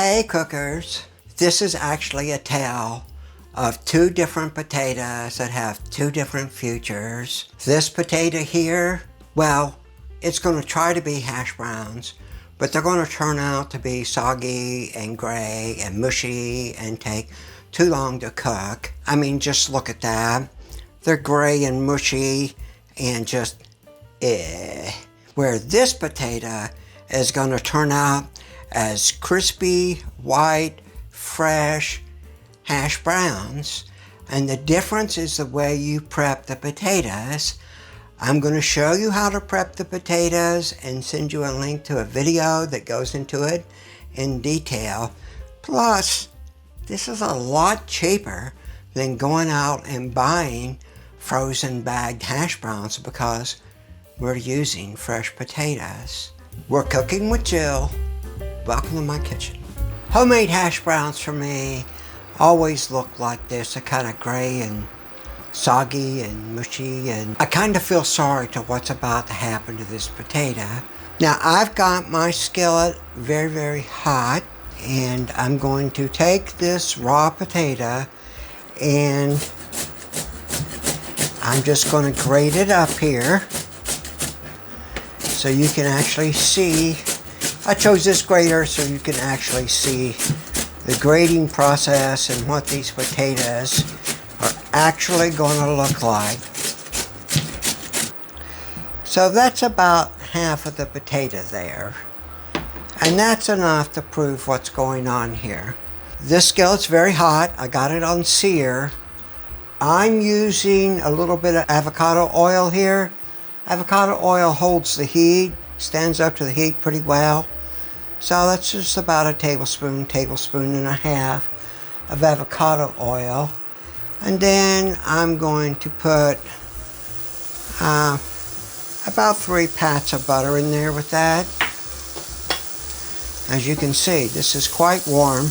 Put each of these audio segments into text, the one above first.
Hey cookers, this is actually a tale of two different potatoes that have two different futures. This potato here, well, it's going to try to be hash browns, but they're going to turn out to be soggy and gray and mushy and take too long to cook. I mean, just look at that. They're gray and mushy and just Where this potato is going to turn out as crispy, white, fresh hash browns. And the difference is the way you prep the potatoes. I'm going to show you how to prep the potatoes and send you a link to a video that goes into it in detail. Plus, this is a lot cheaper than going out and buying frozen bagged hash browns because we're using fresh potatoes. We're cooking with Jill. Welcome to my kitchen. Homemade hash browns for me always look like this. They're kind of gray and soggy and mushy, and I kind of feel sorry to what's about to happen to this potato. Now I've got my skillet very, very hot, and I'm going to take this raw potato and I'm just going to grate it up here so you can actually see. I chose this grater so you can actually see the grating process and what these potatoes are actually going to look like. So that's about half of the potato there. And that's enough to prove what's going on here. This skillet's very hot. I got it on sear. I'm using a little bit of avocado oil here. Avocado oil holds the heat, stands up to the heat pretty well. So that's just about a tablespoon and a half of avocado oil. And then I'm going to put about 3 pats of butter in there with that. As you can see, this is quite warm.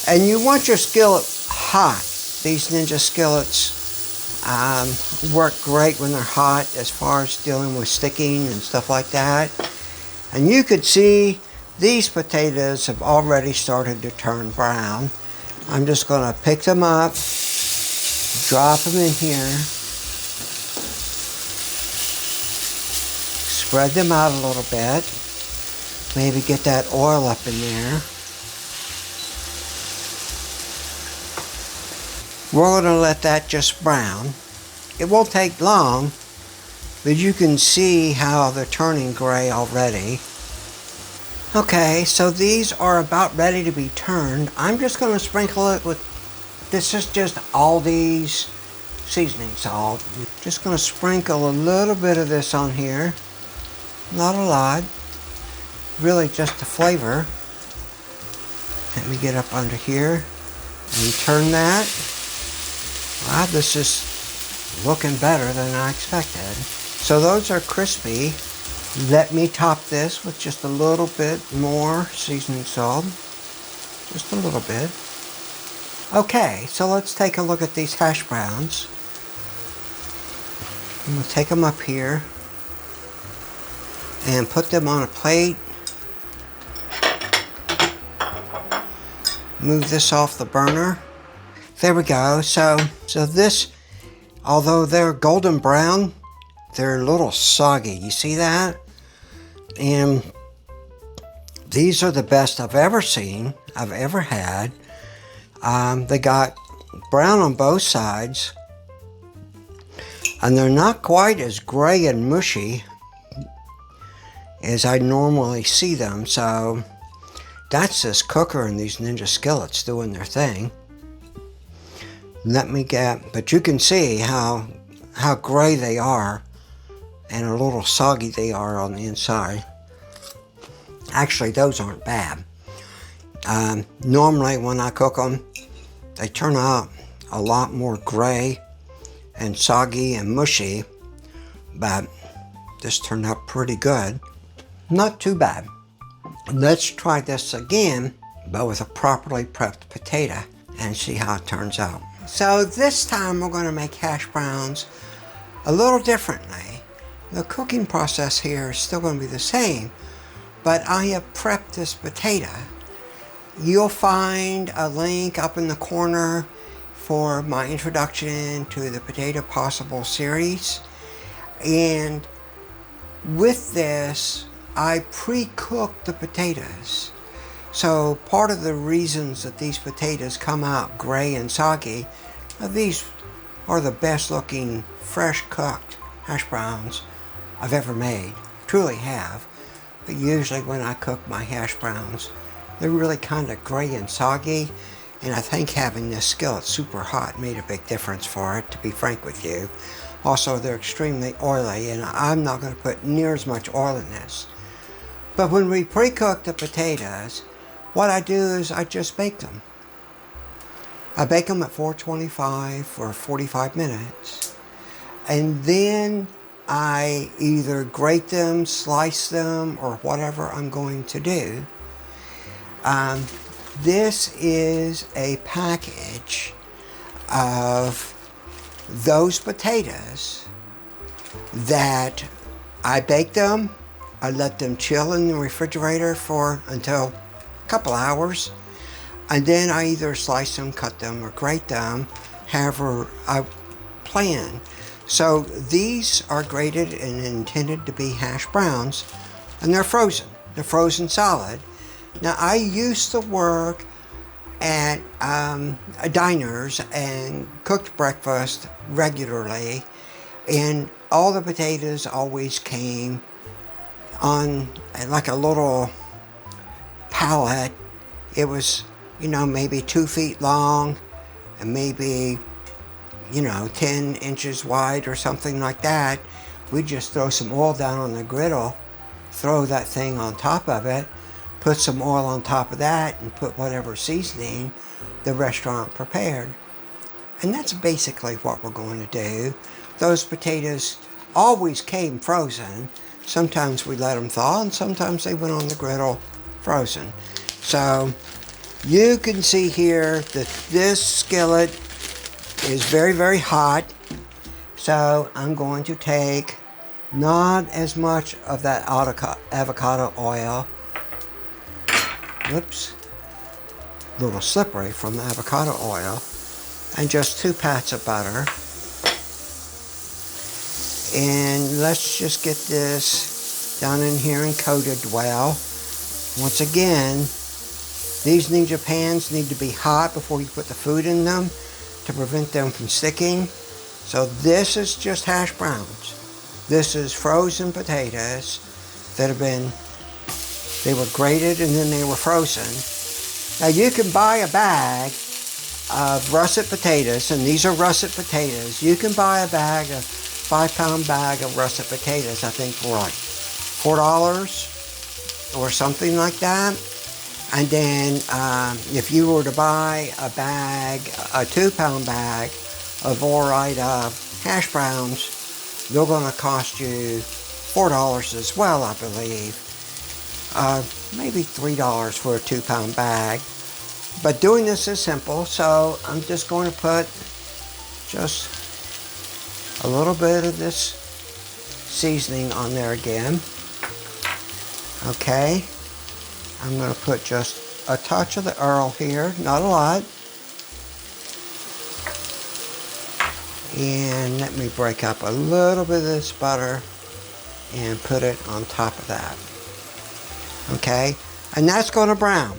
And you want your skillet hot. These Ninja skillets work great when they're hot as far as dealing with sticking and stuff like that. And you could see these potatoes have already started to turn brown. I'm just going to pick them up, drop them in here, spread them out a little bit, maybe get that oil up in there. We're going to let that just brown. It won't take long, but you can see how they're turning gray already. Okay, so these are about ready to be turned. I'm just going to sprinkle it with, this is just Aldi's seasoning salt. Just going to sprinkle a little bit of this on here. Not a lot. Really just the flavor. Let me get up under here and turn that. Wow, this is looking better than I expected. So those are crispy. Let me top this with just a little bit more seasoning salt. Just a little bit. Okay, so let's take a look at these hash browns. I'm going to take them up here and put them on a plate. Move this off the burner. There we go. So this, although they're golden brown, they're a little soggy. You see that? And these are the best I've ever seen, I've ever had. They got brown on both sides, and they're not quite as gray and mushy as I normally see them. So that's this cooker and these Ninja skillets doing their thing. But you can see how gray they are and a little soggy they are on the inside. Actually, those aren't bad. Normally when I cook them, they turn out a lot more gray and soggy and mushy, but this turned out pretty good. Not too bad. Let's try this again, but with a properly prepped potato and see how it turns out. So this time we're going to make hash browns a little differently. The cooking process here is still going to be the same, but I have prepped this potato You'll find a link up in the corner for my introduction to the Potato Possible series. And with this, I pre-cooked the potatoes. So part of the reasons that these potatoes come out gray and soggy, these are the best looking fresh cooked hash browns I've ever made. Truly have. But usually when I cook my hash browns, they're really kind of gray and soggy. And I think having this skillet super hot made a big difference for it, to be frank with you. Also, they're extremely oily, and I'm not going to put near as much oil in this. But when we pre-cook the potatoes, what I do is I just bake them. I bake them at 425 for 45 minutes. And then I either grate them, slice them, or whatever I'm going to do. This is a package of those potatoes that I bake them. I let them chill in the refrigerator for until a couple hours. And then I either slice them, cut them, or grate them, however I plan. So these are grated and intended to be hash browns, and they're frozen. They're frozen solid. Now, I used to work at diners and cooked breakfast regularly, and all the potatoes always came on like a little pallet. It was, maybe 2 feet long and maybe, 10 inches wide or something like that. We'd just throw some oil down on the griddle, throw that thing on top of it, put some oil on top of that, and put whatever seasoning the restaurant prepared. And that's basically what we're going to do. Those potatoes always came frozen. Sometimes we let them thaw, and sometimes they went on the griddle frozen. So you can see here that this skillet is very, very hot. So I'm going to take not as much of that avocado oil. Whoops. A little slippery from the avocado oil. And just 2 pats of butter. And let's just get this down in here and coated well. Once again, these Ninja pans need to be hot before you put the food in them to prevent them from sticking. So this is just hash browns. This is frozen potatoes that they were grated and then they were frozen. Now you can buy a bag of russet potatoes, and these are russet potatoes. You can buy a 5-pound bag of russet potatoes, I think for like $4 or something like that. And then if you were to buy a 2-pound bag of Ore-Ida hash browns, they're going to cost you $4 as well, I believe. Maybe $3 for a 2-pound bag. But doing this is simple, so I'm just going to put just a little bit of this seasoning on there again. Okay. I'm going to put just a touch of the Earl here, not a lot. And let me break up a little bit of this butter and put it on top of that. Okay, and that's going to brown.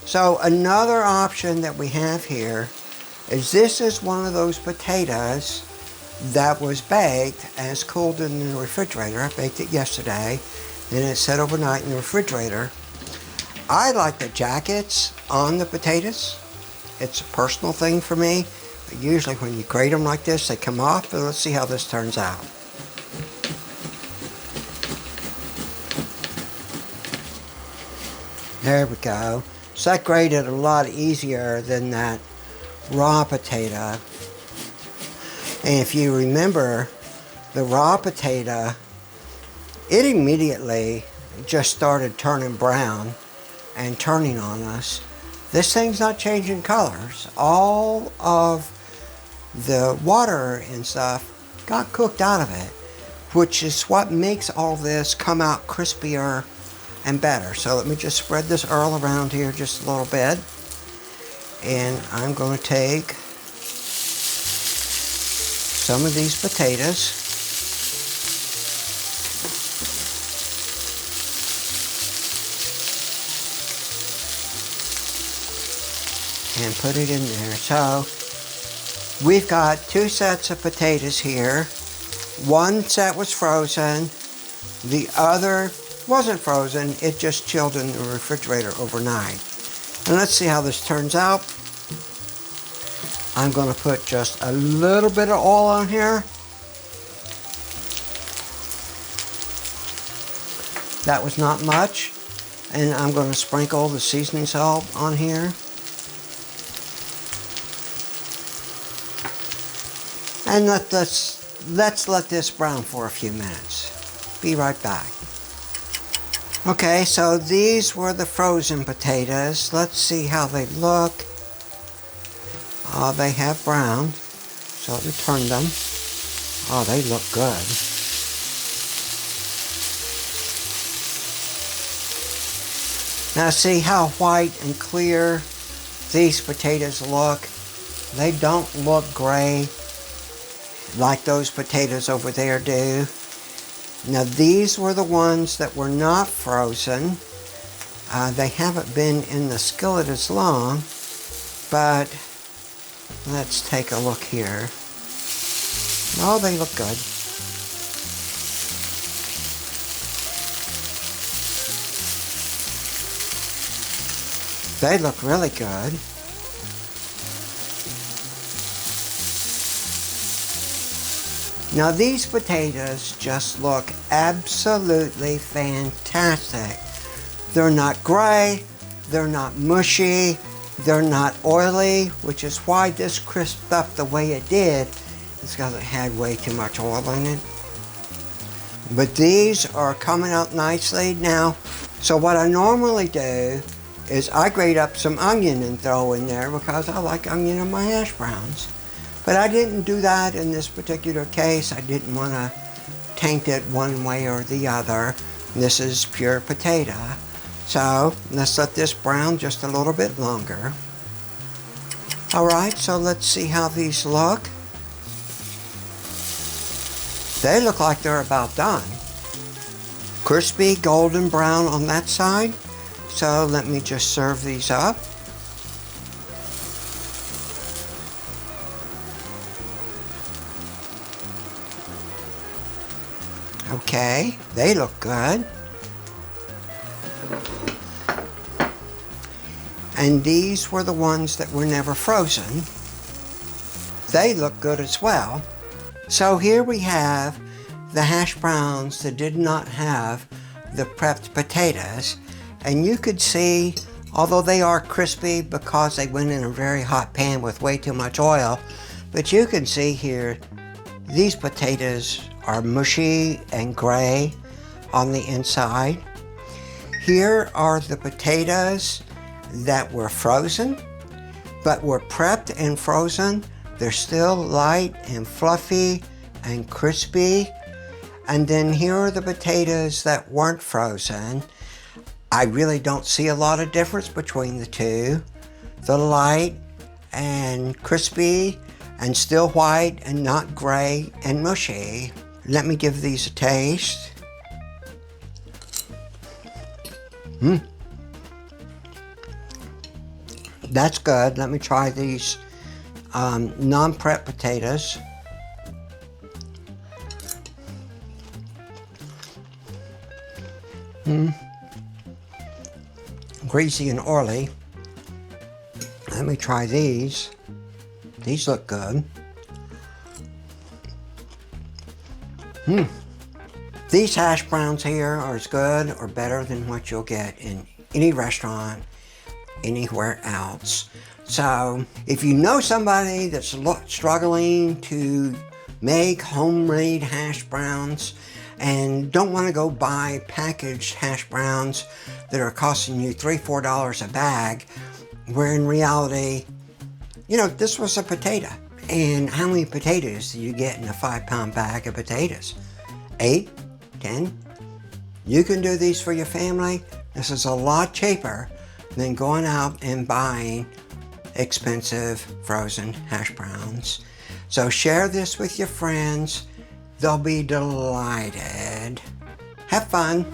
So another option that we have here is this is one of those potatoes that was baked and it's cooled in the refrigerator. I baked it yesterday, then it sat overnight in the refrigerator. I like the jackets on the potatoes. It's a personal thing for me. But usually when you grate them like this, they come off, but let's see how this turns out. There we go. So that grated a lot easier than that raw potato. And if you remember, the raw potato, it immediately just started turning brown and turning on us. This thing's not changing colors. All of the water and stuff got cooked out of it, which is what makes all this come out crispier and better. So let me just spread this all around here just a little bit. And I'm going to take some of these potatoes and put it in there. So we've got 2 sets of potatoes here. One set was frozen. The other wasn't frozen. It just chilled in the refrigerator overnight. And let's see how this turns out. I'm going to put just a little bit of oil on here. That was not much. And I'm going to sprinkle the seasoning salt on here. And let's let this brown for a few minutes. Be right back. Okay, so these were the frozen potatoes. Let's see how they look. They have browned. So let me turn them. Oh, they look good. Now see how white and clear these potatoes look. They don't look gray like those potatoes over there do. Now these were the ones that were not frozen. They haven't been in the skillet as long, but let's take a look here. Oh, they look good. They look really good. Now these potatoes just look absolutely fantastic. They're not gray, they're not mushy, they're not oily, which is why this crisped up the way it did. It's because it had way too much oil in it. But these are coming out nicely now. So what I normally do is I grate up some onion and throw in there because I like onion in my hash browns. But I didn't do that in this particular case. I didn't want to taint it one way or the other. This is pure potato. So let's let this brown just a little bit longer. Alright, so let's see how these look. They look like they're about done. Crispy golden brown on that side. So let me just serve these up. Okay, they look good. And these were the ones that were never frozen. They look good as well. So here we have the hash browns that did not have the prepped potatoes. And you could see, although they are crispy because they went in a very hot pan with way too much oil, but you can see here, these potatoes are mushy and gray on the inside. Here are the potatoes that were frozen, but were prepped and frozen. They're still light and fluffy and crispy. And then here are the potatoes that weren't frozen. I really don't see a lot of difference between the two. The light and crispy and still white and not gray and mushy. Let me give these a taste. That's good. Let me try these non-prep potatoes. Greasy and oily. Let me try these. These look good. These hash browns here are as good or better than what you'll get in any restaurant anywhere else. So if you know somebody that's struggling to make homemade hash browns and don't want to go buy packaged hash browns that are costing you $3-4 a bag, where in reality, you know, this was a potato. And how many potatoes do you get in a 5-pound bag of potatoes? 8, 10? You can do these for your family. This is a lot cheaper than going out and buying expensive frozen hash browns. So share this with your friends. They'll be delighted. Have fun.